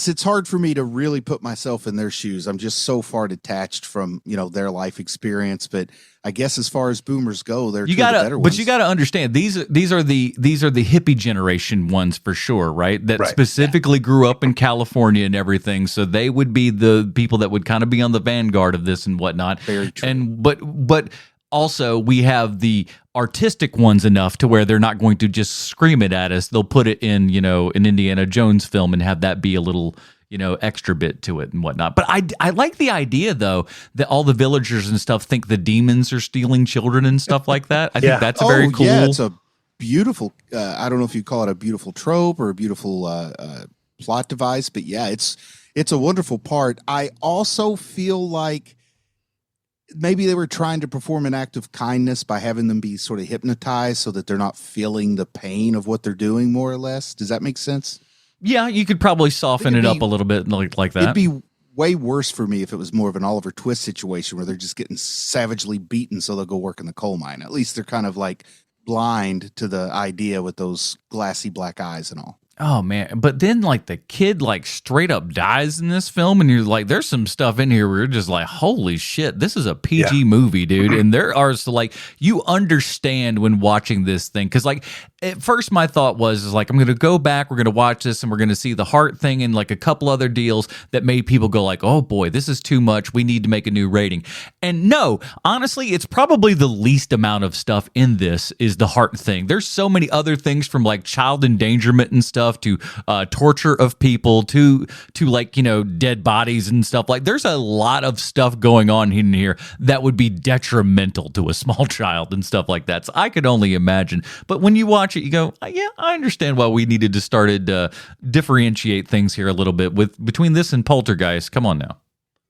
it's hard for me to really put myself in their shoes. I'm just so far detached from, their life experience. But I guess as far as boomers go, they're the better ones. But you got to understand these are the hippie generation ones for sure, right? That specifically grew up in California and everything. So they would be the people that would kind of be on the vanguard of this and whatnot. Very true. And but also, we have the artistic ones enough to where they're not going to just scream it at us. They'll put it in, an Indiana Jones film and have that be a little, extra bit to it and whatnot. But I like the idea, though, that all the villagers and stuff think the demons are stealing children and stuff like that. I think that's very cool. Yeah, it's a beautiful, I don't know if you call it a beautiful trope or a beautiful plot device, but yeah, it's a wonderful part. I also feel like maybe they were trying to perform an act of kindness by having them be sort of hypnotized so that they're not feeling the pain of what they're doing, more or less. Does that make sense? Yeah, you could probably soften it up a little bit like that. It'd be way worse for me if it was more of an Oliver Twist situation where they're just getting savagely beaten so they'll go work in the coal mine. At least they're kind of like blind to the idea with those glassy black eyes and all. Oh man, but then like the kid like straight up dies in this film and you're like, there's some stuff in here where you're just like, holy shit, this is a PG movie, dude. And there are you understand when watching this thing, because like at first my thought was like, I'm gonna go back, we're gonna watch this and we're gonna see the heart thing and like a couple other deals that made people go like, oh boy, this is too much, we need to make a new rating. And no, honestly, it's probably the least amount of stuff in this is the heart thing. There's so many other things, from like child endangerment and stuff to torture of people to like, dead bodies and stuff. Like there's a lot of stuff going on in here that would be detrimental to a small child and stuff like that. So I could only imagine. But when you watch it, you go, yeah, I understand why we needed to start differentiate things here a little bit between this and Poltergeist. Come on now.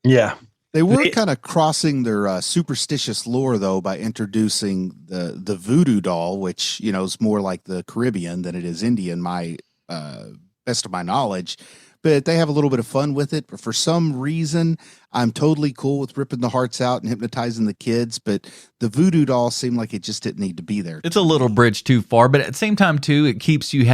Yeah. They were kind of crossing their superstitious lore, though, by introducing the voodoo doll, which, is more like the Caribbean than it is Indian, best of my knowledge. But they have a little bit of fun with it. But for some reason, I'm totally cool with ripping the hearts out and hypnotizing the kids. But the voodoo doll seemed like it just didn't need to be there. It's a little bridge too far. But at the same time, too, it keeps you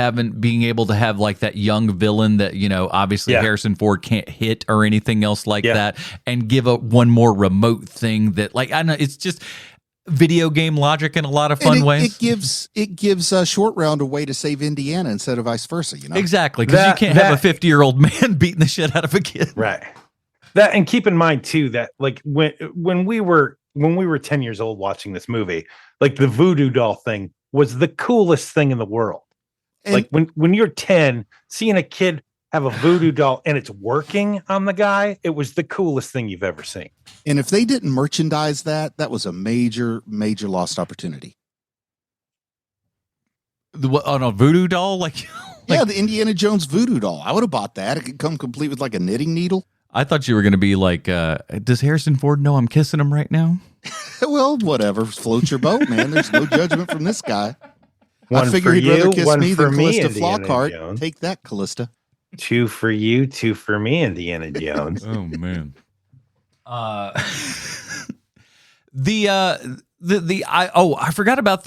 being able to have like that young villain that, obviously Harrison Ford can't hit or anything else like that. And give one more remote thing that, like, I don't know, it's just video game logic in a lot of fun ways. It gives Short Round a way to save Indiana instead of vice versa. Exactly, because you can't have a 50-year-old man beating the shit out of a kid, right? That, and keep in mind too that like when we were 10 years old watching this movie, like the voodoo doll thing was the coolest thing in the world. And like when you're 10, seeing a kid have a voodoo doll and it's working on the guy, it was the coolest thing you've ever seen. And if they didn't merchandise that was a major, major lost opportunity. On a voodoo doll? Like yeah, the Indiana Jones voodoo doll. I would have bought that. It could come complete with like a knitting needle. I thought you were going to be like, does Harrison Ford know I'm kissing him right now? Well, whatever. Float your boat, man. There's no judgment from this guy. I figure he'd rather kiss me than Callista Flockhart. Take that, Callista. 2 for you, 2 for me, Indiana Jones. Oh man. I forgot about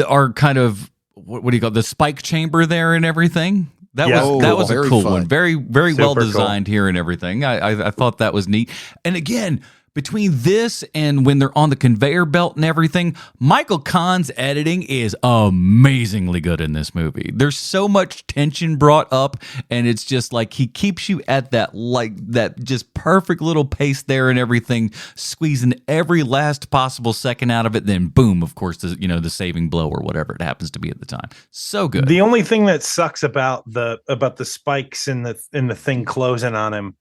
our kind of what do you call it, the spike chamber there and everything. That was a cool one. Very, very well designed here and everything. I thought that was neat. And again, between this and when they're on the conveyor belt and everything, Michael Kahn's editing is amazingly good in this movie. There's so much tension brought up, and it's just like he keeps you at that just perfect little pace there and everything, squeezing every last possible second out of it. Then boom, of course, the saving blow or whatever it happens to be at the time. So good. The only thing that sucks about the spikes in the thing closing on him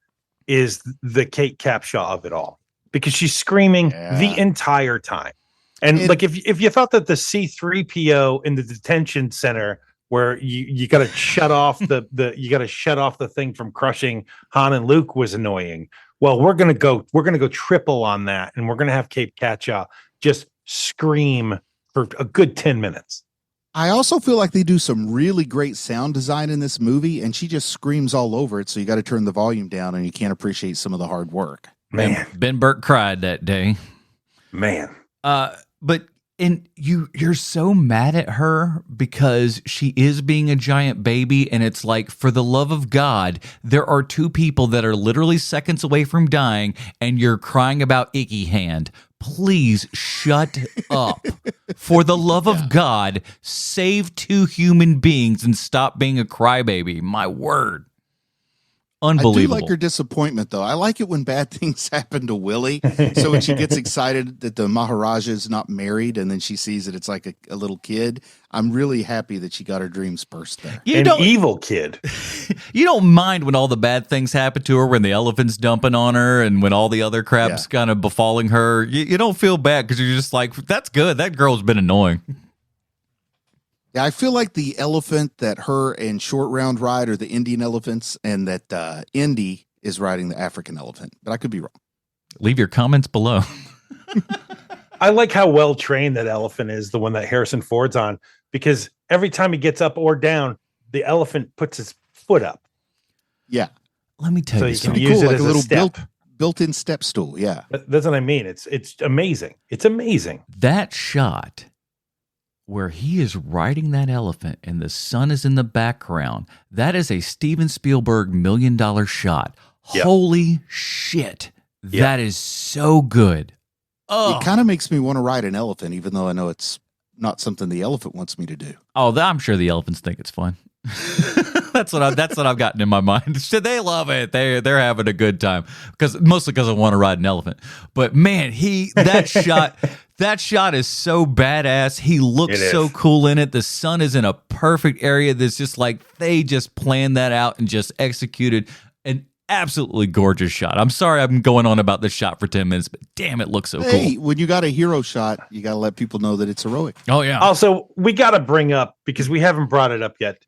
is the Cate Capshaw of it all. Because she's screaming the entire time. And like if you thought that the C3PO in the detention center where you got to shut off the thing from crushing Han and Luke was annoying. Well, we're going to go triple on that, and we're going to have Cate Capshaw just scream for a good 10 minutes. I also feel like they do some really great sound design in this movie, and she just screams all over it, so you got to turn the volume down and you can't appreciate some of the hard work. Man, Ben Burtt cried that day. Man. But you're so mad at her because she is being a giant baby, and it's like, for the love of God, there are two people that are literally seconds away from dying, and you're crying about Icky Hand. Please shut up. For the love of God, save two human beings and stop being a crybaby. My word. Unbelievable. I do like her disappointment, though. I like it when bad things happen to Willie. So when she gets excited that the Maharaja is not married, and then she sees that it's like a little kid, I'm really happy that she got her dreams burst there. An evil kid. You don't mind when all the bad things happen to her, when the elephant's dumping on her, and when all the other crap's kind of befalling her. You don't feel bad because you're just like, that's good. That girl's been annoying. Yeah, I feel like the elephant that her and Short Round ride are the Indian elephants, and that Indy is riding the African elephant. But I could be wrong. Leave your comments below. I like how well trained that elephant is, the one that Harrison Ford's on, because every time he gets up or down, the elephant puts his foot up. Yeah. Let me tell you something. Pretty cool, Use it like as a little step. built-in step stool. Yeah. That's what I mean. It's amazing. It's amazing. That shot where he is riding that elephant and the sun is in the background, that is a Steven Spielberg $1 million shot. Yep. Holy shit. Yep. That is so good. Oh. It kind of makes me want to ride an elephant, even though I know it's not something the elephant wants me to do. Oh, I'm sure the elephants think it's fun. That's what I've gotten in my mind. They love it. They're having a good time mostly because I want to ride an elephant. But man, that shot is so badass. He looks so cool in it. The sun is in a perfect area. That's just like they just planned that out and just executed an absolutely gorgeous shot. I'm sorry I'm going on about this shot for 10 minutes, but damn, it looks so cool. When you got a hero shot, you got to let people know that it's heroic. Oh yeah. Also, we got to bring up, because we haven't brought it up yet,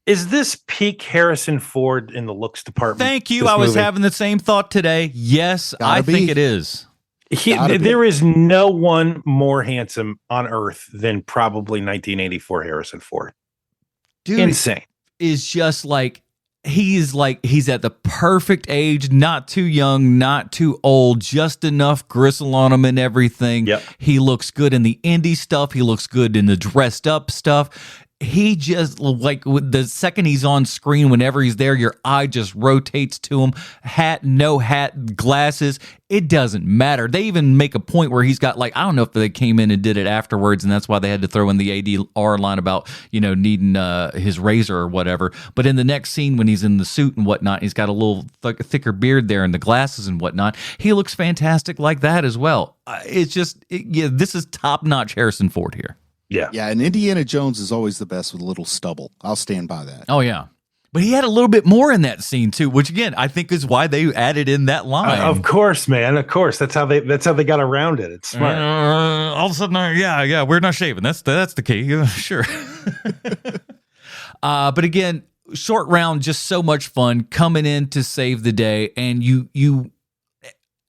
is this peak Harrison Ford in the looks department? Thank you. I was having the same thought today. Yes, I think it is. There is no one more handsome on earth than probably 1984 Harrison Ford. Dude, insane. Is just like he's at the perfect age, not too young, not too old, just enough gristle on him and everything. Yep. He looks good in the indie stuff. He looks good in the dressed up stuff. He just, like, the second he's on screen, whenever he's there, your eye just rotates to him. Hat, no hat, glasses, it doesn't matter. They even make a point where he's got, like, I don't know if they came in and did it afterwards, and that's why they had to throw in the ADR line about, needing his razor or whatever. But in the next scene, when he's in the suit and whatnot, he's got a little thicker beard there and the glasses and whatnot. He looks fantastic like that as well. This is top-notch Harrison Ford here. Yeah. Yeah, and Indiana Jones is always the best with a little stubble. I'll stand by that. Oh, yeah. But he had a little bit more in that scene, too, which, again, I think is why they added in that line. Of course, man. Of course. That's how they got around it. It's smart. All of a sudden, we're not shaving. That's the key. Yeah, sure. But again, Short Round, just so much fun coming in to save the day. And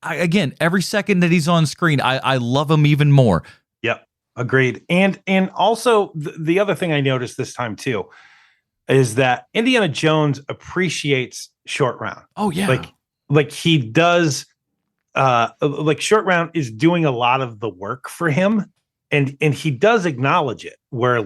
again, every second that he's on screen, I love him even more. Yep. Agreed. And also the other thing I noticed this time too is that Indiana Jones appreciates Short Round. Oh yeah. Like he does like Short Round is doing a lot of the work for him, and he does acknowledge it, where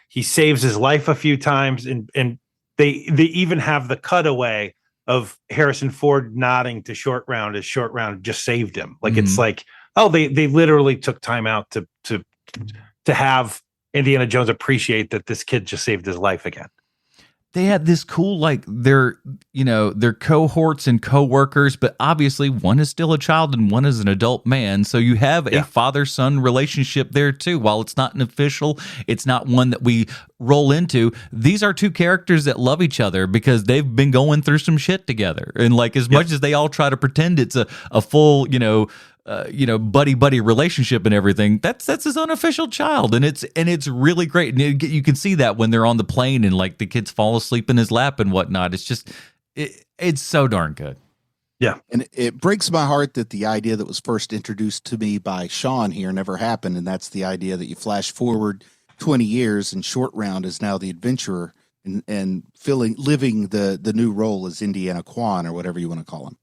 he saves his life a few times, and they even have the cutaway of Harrison Ford nodding to Short Round as Short Round just saved him. Like it's Mhm. like, oh, they literally took time out to have Indiana Jones appreciate that this kid just saved his life again. They had this cool, like, their cohorts and co-workers, but obviously one is still a child and one is an adult man. So you have a father-son relationship there too. While it's not an official, it's not one that we roll into. These are two characters that love each other because they've been going through some shit together. And like, as much as they all try to pretend it's a full, buddy relationship and everything, that's his unofficial child, and it's really great. And you can see that when they're on the plane and like the kids fall asleep in his lap and whatnot. It's just it's so darn good. Yeah, and it breaks my heart that the idea that was first introduced to me by Sean here never happened, and that's the idea that you flash forward 20 years and Short Round is now the adventurer and living the new role as Indiana Quan or whatever you want to call him.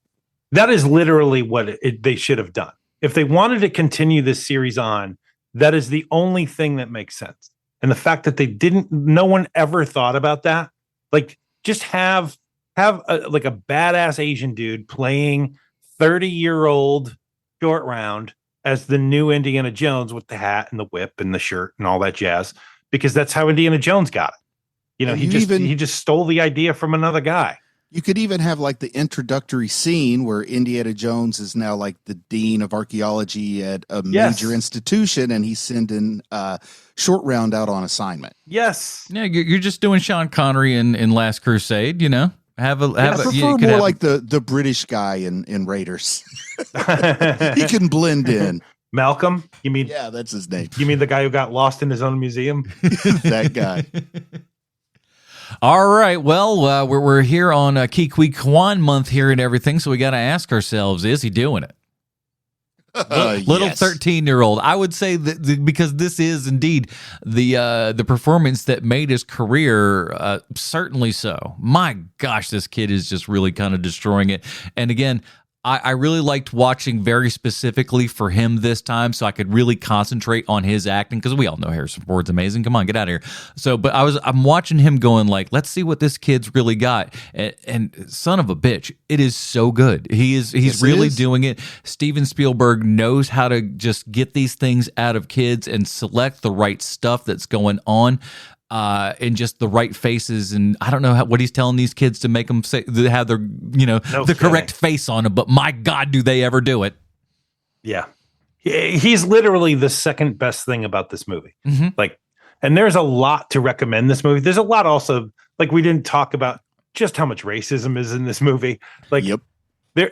that is literally what they should have done. If they wanted to continue this series on, that is the only thing that makes sense. And the fact that they didn't, no one ever thought about that. Like, just have a badass Asian dude playing 30-year-old Short Round as the new Indiana Jones with the hat and the whip and the shirt and all that jazz, because that's how Indiana Jones got it. You know, he just stole the idea from another guy. You could even have like the introductory scene where Indiana Jones is now like the dean of archaeology at a major institution, and he's sending Short Round out on assignment. Yes. Yeah, you're just doing Sean Connery in Last Crusade, you know. I prefer more like the British guy in Raiders. He can blend in. Malcolm, you mean? Yeah, that's his name. You mean the guy who got lost in his own museum? That guy. All right. Well, we're here on Huy Quan month here and everything, so we got to ask ourselves: is he doing it? Little 13-year-old. I would say that because this is indeed the performance that made his career. Certainly so. My gosh, this kid is just really kind of destroying it. And again, I really liked watching very specifically for him this time, so I could really concentrate on his acting, because we all know Harrison Ford's amazing. Come on, get out of here. So, but I'm watching him going like, let's see what this kid's really got. And son of a bitch, it is so good. He's really doing it. Steven Spielberg knows how to just get these things out of kids and select the right stuff that's going on. And just the right faces, and I don't know what he's telling these kids to make them have their, the correct face on them. But my God, do they ever do it? Yeah, he's literally the second best thing about this movie. Mm-hmm. Like, and there's a lot to recommend this movie. There's a lot also, like, we didn't talk about just how much racism is in this movie. Like, yep.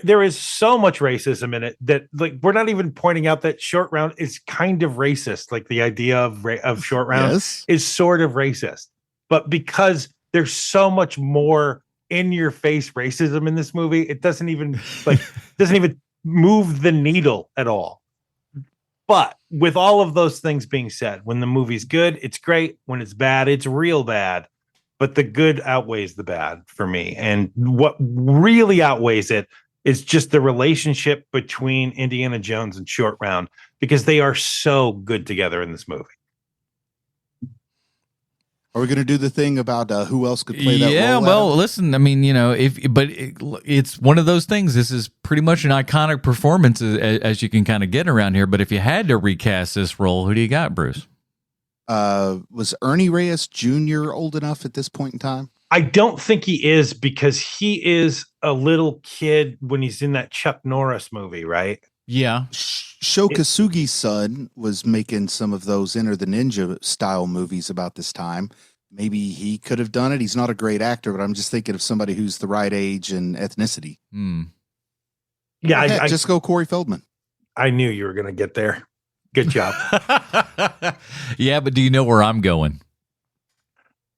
There is so much racism in it that, like, we're not even pointing out that Short Round is kind of racist. Like, the idea of Short Round is sort of racist, but because there's so much more in your face racism in this movie, it doesn't even move the needle at all. But with all of those things being said, when the movie's good, it's great. When it's bad, it's real bad. But the good outweighs the bad for me. And what really outweighs it is just the relationship between Indiana Jones and Short Round, because they are so good together in this movie. Are we going to do the thing about who else could play that role? Yeah, well, listen, I mean, it's one of those things. This is pretty much an iconic performance as you can kind of get around here. But if you had to recast this role, who do you got, Bruce? Was Ernie Reyes Jr. old enough at this point in time? I don't think he is, because he is a little kid when he's in that Chuck Norris movie, right? Yeah. Sho Kosugi's son was making some of those Enter the Ninja style movies about this time. Maybe he could have done it. He's not a great actor, but I'm just thinking of somebody who's the right age and ethnicity. Yeah, I just go Corey Feldman. I knew you were going to get there. Good job. Yeah, but do you know where I'm going?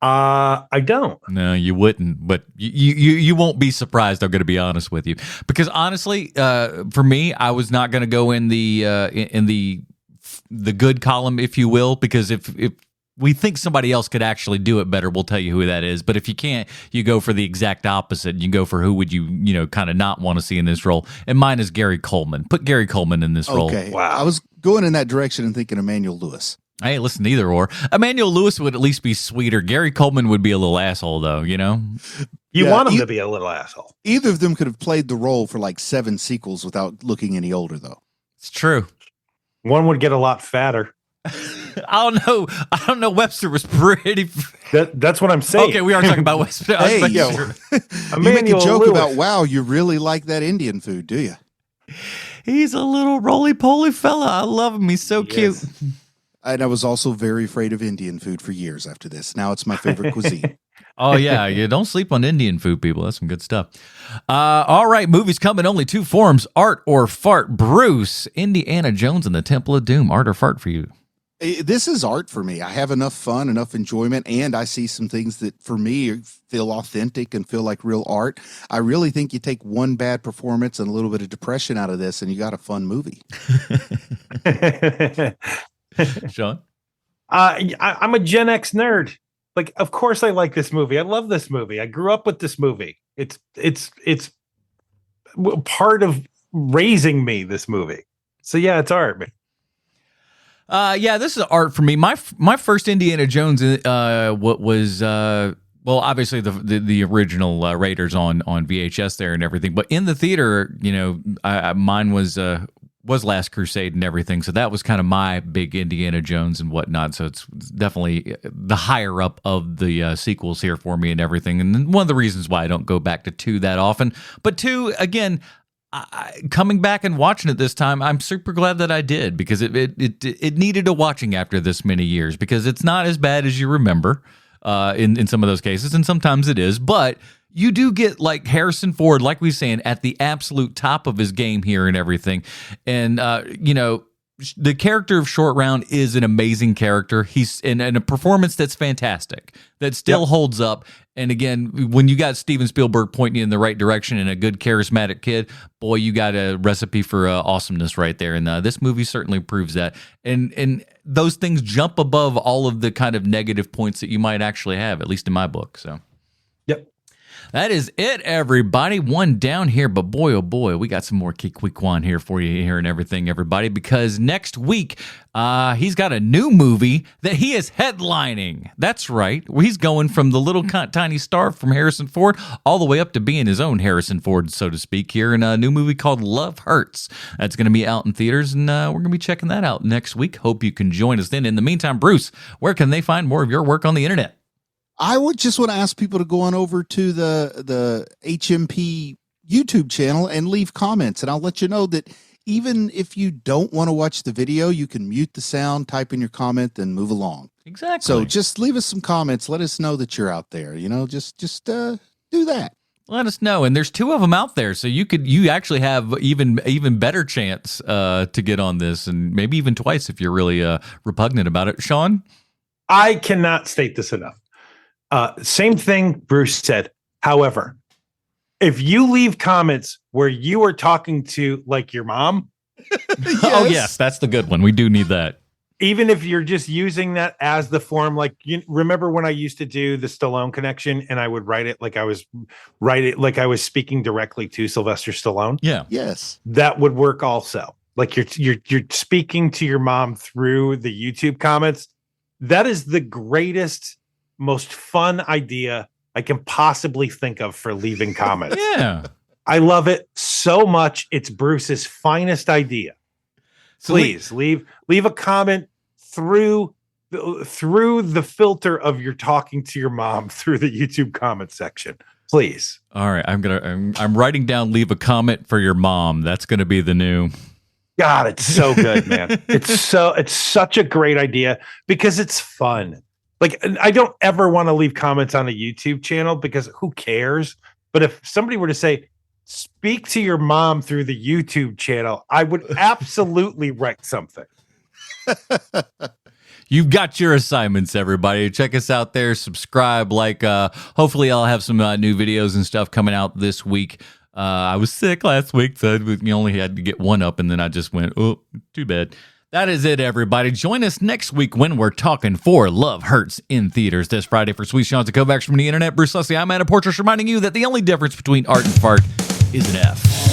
I don't. No, you wouldn't, but you won't be surprised. I'm going to be honest with you, because honestly, for me, I was not going to go in the good column, if you will, because if we think somebody else could actually do it better, we'll tell you who that is. But if you can't, you go for the exact opposite. You go for who would you kind of not want to see in this role. And mine is Gary Coleman. Put Gary Coleman in this role. Okay, wow. I was going in that direction and thinking Emmanuel Lewis. Hey, listen, either or. Emmanuel Lewis would at least be sweeter. Gary Coleman would be a little asshole, though, you know? You Yeah, want him to be a little asshole. Either of them could have played the role for like 7 sequels without looking any older, though. It's true. One would get a lot fatter. I don't know. Webster was pretty. That's what I'm saying. Okay, we are talking about Webster. Hey, you make a joke about, wow, you really like that Indian food, do you? He's a little roly-poly fella. I love him. He's so cute. And I was also very afraid of Indian food for years after this. Now it's my favorite cuisine. Oh, yeah. You don't sleep on Indian food, people. That's some good stuff. All right. Movies come in only 2 forms, art or fart. Bruce, Indiana Jones and the Temple of Doom. Art or fart for you? This is art for me. I have enough fun, enough enjoyment, and I see some things that for me feel authentic and feel like real art. I really think you take one bad performance and a little bit of depression out of this, and you got a fun movie. Sean? I'm a Gen X nerd. Like, of course I like this movie. I love this movie. I grew up with this movie. It's part of raising me, this movie. So yeah, it's art. Yeah, this is art for me. My first Indiana Jones was obviously the original Raiders on VHS there and everything, but in the theater, mine was Last Crusade and everything. So that was kind of my big Indiana Jones and whatnot. So it's definitely the higher up of the sequels here for me and everything. And one of the reasons why I don't go back to 2 that often, but 2 again. Coming back and watching it this time, I'm super glad that I did, because it needed a watching after this many years, because it's not as bad as you remember in some of those cases, and sometimes it is, but you do get like Harrison Ford, like we were saying, at the absolute top of his game here and everything, and the character of Short Round is an amazing character. He's in a performance that's fantastic, that still holds up. And again, when you got Steven Spielberg pointing you in the right direction and a good charismatic kid, boy, you got a recipe for awesomeness right there. And this movie certainly proves that. And those things jump above all of the kind of negative points that you might actually have, at least in my book. So, yep. That is it, everybody. One down here, but boy, oh boy, we got some more Huy Quan here for you here and everything, everybody, because next week he's got a new movie that he is headlining. That's right. He's going from the little tiny star from Harrison Ford all the way up to being his own Harrison Ford, so to speak, here in a new movie called Love Hurts. That's going to be out in theaters, and we're going to be checking that out next week. Hope you can join us then. In the meantime, Bruce, where can they find more of your work on the internet? I would just want to ask people to go on over to the HMP YouTube channel and leave comments. And I'll let you know that even if you don't want to watch the video, you can mute the sound, type in your comment, and move along. Exactly. So just leave us some comments. Let us know that you're out there. Just do that. Let us know. And there's 2 of them out there, so you actually have even better chance to get on this, and maybe even twice if you're really repugnant about it. Sean? I cannot state this enough. Same thing Bruce said. However, if you leave comments where you are talking to like your mom, Yes. Oh yes, that's the good one. We do need that. Even if you're just using that as the form, like remember when I used to do the Stallone connection and I would write it like I was speaking directly to Sylvester Stallone. Yeah. Yes. That would work also. Like you're speaking to your mom through the YouTube comments. That is the greatest, most fun idea I can possibly think of for leaving comments. Yeah. I love it so much. It's Bruce's finest idea. So Please leave a comment through the filter of your talking to your mom through the YouTube comment section. Please. All right, I'm writing down leave a comment for your mom. That's going to be the new. God, it's so good, man. It's such a great idea because it's fun. Like, I don't ever want to leave comments on a YouTube channel because who cares? But if somebody were to say, speak to your mom through the YouTube channel, I would absolutely write something. You've got your assignments, everybody. Check us out there. Subscribe. Hopefully I'll have some new videos and stuff coming out this week. I was sick last week, so you only had to get one up, and then I just went, oh, too bad. That is it, everybody. Join us next week when we're talking for Love Hurts in theaters this Friday. For Sweet Sean's and Kovacs from the internet, Bruce Leslie, I'm Anna Portress, reminding you that the only difference between art and fart is an F.